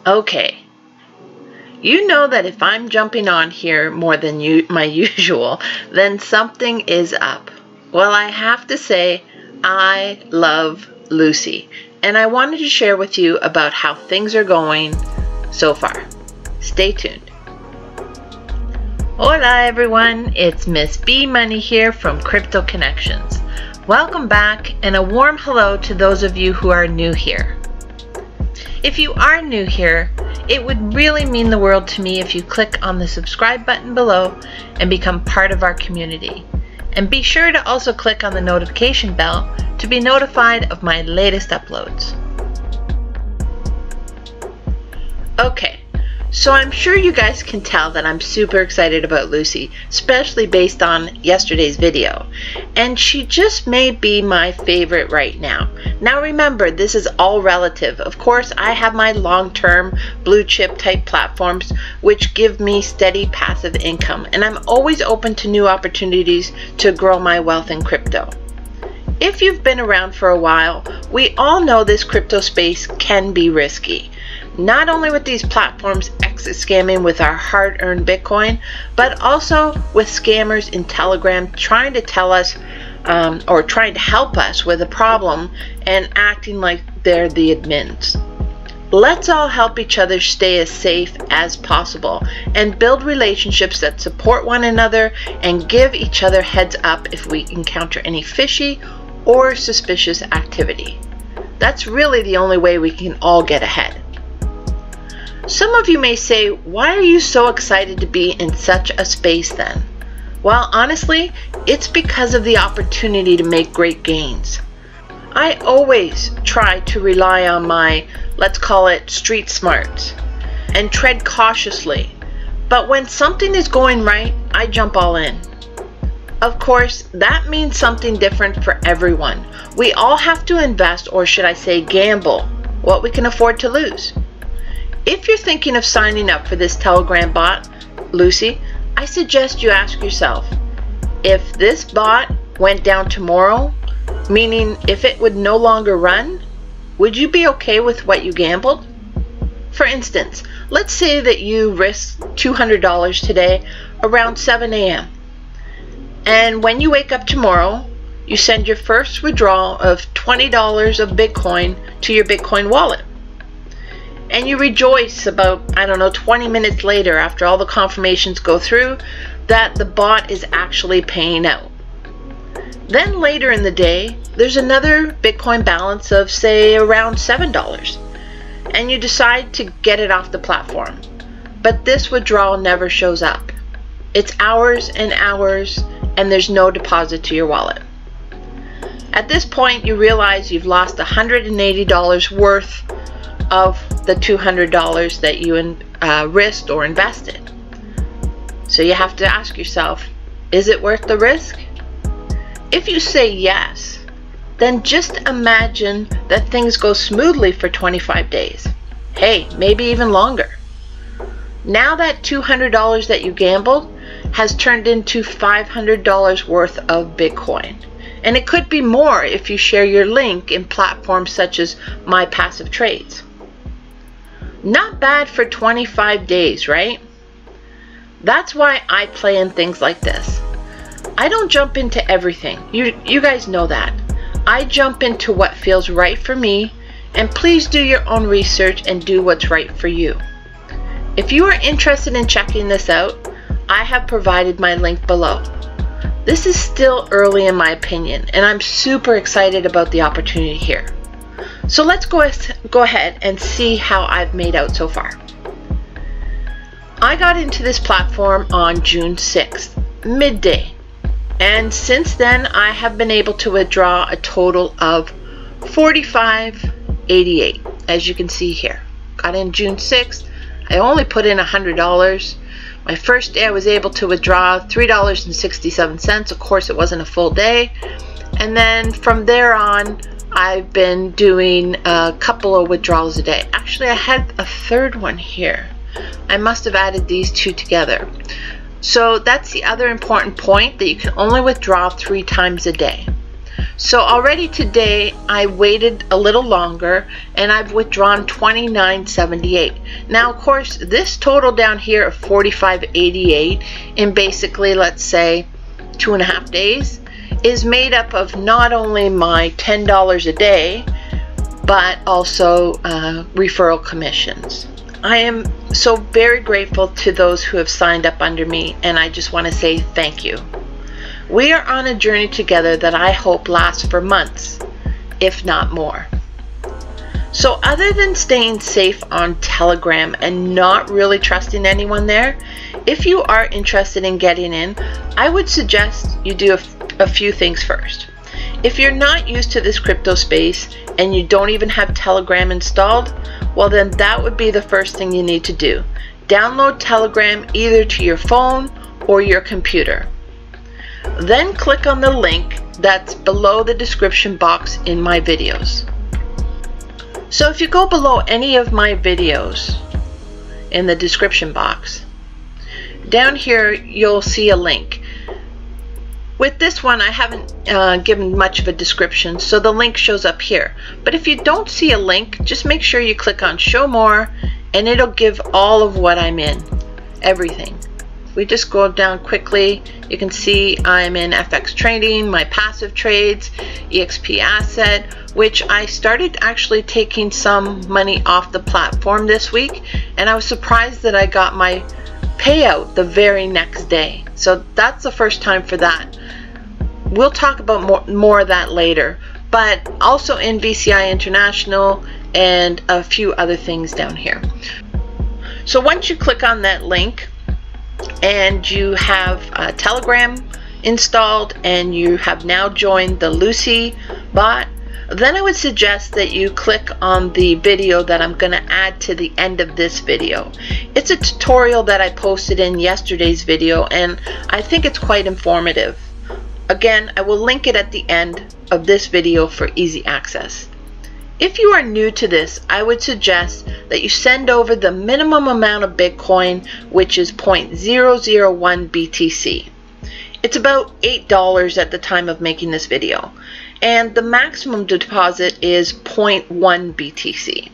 Okay, you know that if I'm jumping on here more than my usual, then something is up. Well, I have to say, I love Lucy, and I wanted to share with you about how things are going so far. Stay tuned. Hola everyone, it's Miss B Money here from Crypto Connections. Welcome back, and a warm hello to those of you who are new here. If you are new here, it would really mean the world to me if you click on the subscribe button below and become part of our community. And be sure to also click on the notification bell to be notified of my latest uploads. Okay, so I'm sure you guys can tell that I'm super excited about Lucy, especially based on yesterday's video. And she just may be my favorite right now. Now remember, this is all relative. Of course, I have my long-term blue chip type platforms which give me steady passive income, and I'm always open to new opportunities to grow my wealth in crypto. If you've been around for a while, we all know this crypto space can be risky. Not only with these platforms exit scamming with our hard-earned Bitcoin, but also with scammers in Telegram trying to tell us or trying to help us with a problem and acting like they're the admins. Let's all help each other stay as safe as possible and build relationships that support one another and give each other heads up if we encounter any fishy or suspicious activity. That's really the only way we can all get ahead. Some of you may say, why are you so excited to be in such a space then? Well, honestly, it's because of the opportunity to make great gains. I always try to rely on my, let's call it, street smarts and tread cautiously. But when something is going right, I jump all in. Of course, that means something different for everyone. We all have to invest, or should I say gamble, what we can afford to lose. If you're thinking of signing up for this Telegram bot, Lucy, I suggest you ask yourself, if this bot went down tomorrow, meaning if it would no longer run, would you be okay with what you gambled? For instance, let's say that you risked $200 today around 7 a.m. And when you wake up tomorrow, you send your first withdrawal of $20 of Bitcoin to your Bitcoin wallet. And you rejoice about, 20 minutes later after all the confirmations go through that the bot is actually paying out. Then later in the day, there's another Bitcoin balance of, say, around $7. And you decide to get it off the platform. But this withdrawal never shows up. It's hours and hours, and there's no deposit to your wallet. At this point, you realize you've lost $180 worth of the $200 that you risked or invested. So you have to ask yourself, is it worth the risk? If you say yes, then just imagine that things go smoothly for 25 days. Hey, maybe even longer. Now that $200 that you gambled has turned into $500 worth of Bitcoin. And it could be more if you share your link in platforms such as My Passive Trades. Not bad for 25 days, right? That's why I play in things like this. I don't jump into everything. You guys know that. I jump into what feels right for me, and please do your own research and do what's right for you. If you are interested in checking this out, I have provided my link below. This is still early in my opinion, and I'm super excited about the opportunity here. So let's go ahead and see how I've made out so far. I got into this platform on June 6th, midday. And since then, I have been able to withdraw a total of $45.88, as you can see here. Got in June 6th. I only put in $100. My first day I was able to withdraw $3.67. Of course, it wasn't a full day. And then from there on, I've been doing a couple of withdrawals a day. Actually, I had a third one here. I must have added these two together. So that's the other important point, that you can only withdraw 3 times a day. So already today I waited a little longer and I've withdrawn $29.78. Now of course this total down here of $45.88 in basically, let's say, 2.5 days is made up of not only my $10 a day but also referral commissions. I am so very grateful to those who have signed up under me, and I just want to say thank you. We are on a journey together that I hope lasts for months, if not more. So other than staying safe on Telegram and not really trusting anyone there, if you are interested in getting in, I would suggest you do a few things first. If you're not used to this crypto space and you don't even have Telegram installed, well then that would be the first thing you need to do. Download Telegram either to your phone or your computer. Then click on the link that's below the description box in my videos. So if you go below any of my videos in the description box, down here you'll see a link. With this one I haven't given much of a description, so the link shows up here. But if you don't see a link, just make sure you click on show more and it'll give all of what I'm in, everything. We just go down quickly, you can see I'm in FX trading, my passive trades, EXP asset, which I started actually taking some money off the platform this week, and I was surprised that I got my payout the very next day. So that's the first time for that. We'll talk about more of that later, but also in VCI International and a few other things down here. So once you click on that link and you have Telegram installed and you have now joined the Lucy bot, then I would suggest that you click on the video that I'm going to add to the end of this video. It's a tutorial that I posted in yesterday's video and I think it's quite informative. Again, I will link it at the end of this video for easy access. If you are new to this, I would suggest that you send over the minimum amount of Bitcoin, which is 0.001 BTC. It's about $8 at the time of making this video, and the maximum deposit is 0.1 BTC.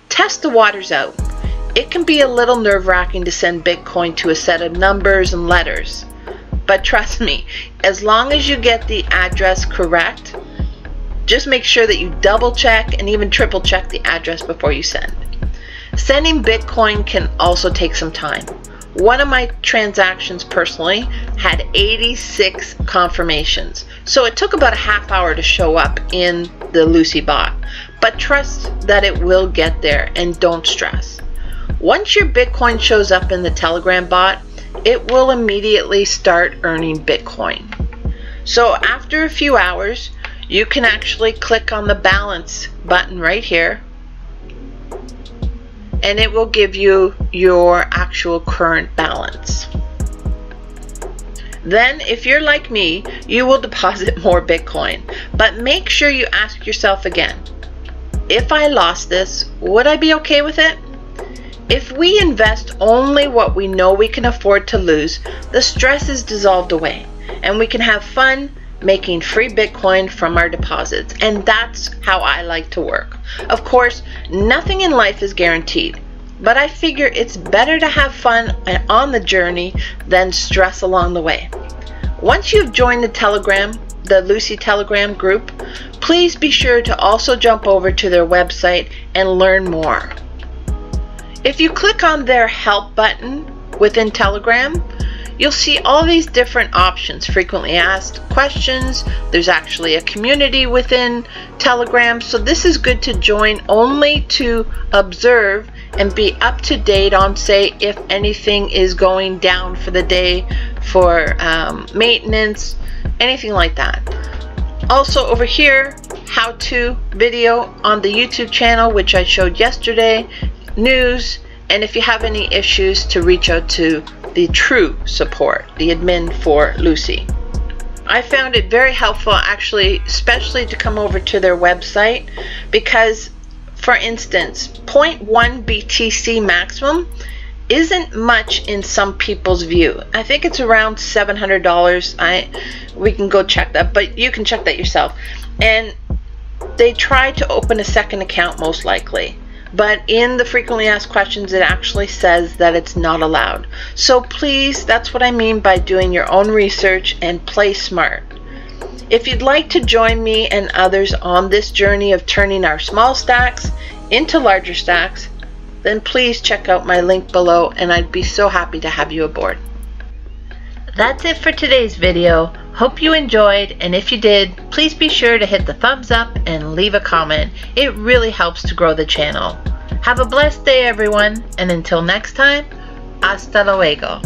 Test the waters out. It can be a little nerve-wracking to send Bitcoin to a set of numbers and letters, but trust me, as long as you get the address correct, just make sure that you double check and even triple check the address before you send. Sending Bitcoin can also take some time. One of my transactions personally had 86 confirmations, so it took about a half hour to show up in the Lucy bot, but trust that it will get there and don't stress. Once your Bitcoin shows up in the Telegram bot, it will immediately start earning Bitcoin. So after a few hours, you can actually click on the balance button right here and it will give you your actual current balance. Then if you're like me, you will deposit more Bitcoin, but make sure you ask yourself again, if I lost this, would I be okay with it? If we invest only what we know we can afford to lose, the stress is dissolved away and we can have fun making free Bitcoin from our deposits, and that's how I like to work. Of course, nothing in life is guaranteed, but I figure it's better to have fun on the journey than stress along the way. Once you've joined the Lucy Telegram group, please be sure to also jump over to their website and learn more. If you click on their help button within Telegram, you'll see all these different options, frequently asked questions. There's actually a community within Telegram, so this is good to join only to observe and be up to date on, say, if anything is going down for the day for maintenance, anything like that. Also over here, how-to video on the YouTube channel, which I showed yesterday, news, and if you have any issues, to reach out to the true support, the admin for Lucy. I found it very helpful, actually, especially to come over to their website, because for instance 0.1 BTC maximum isn't much in some people's view. I think it's around $700. We can go check that, but you can check that yourself. And they try to open a second account most likely, but in the frequently asked questions it actually says that it's not allowed. So please, that's what I mean by doing your own research and play smart. If you'd like to join me and others on this journey of turning our small stacks into larger stacks, then please check out my link below and I'd be so happy to have you aboard. That's it for today's video. Hope you enjoyed, and if you did, please be sure to hit the thumbs up and leave a comment. It really helps to grow the channel. Have a blessed day, everyone, and until next time, hasta luego.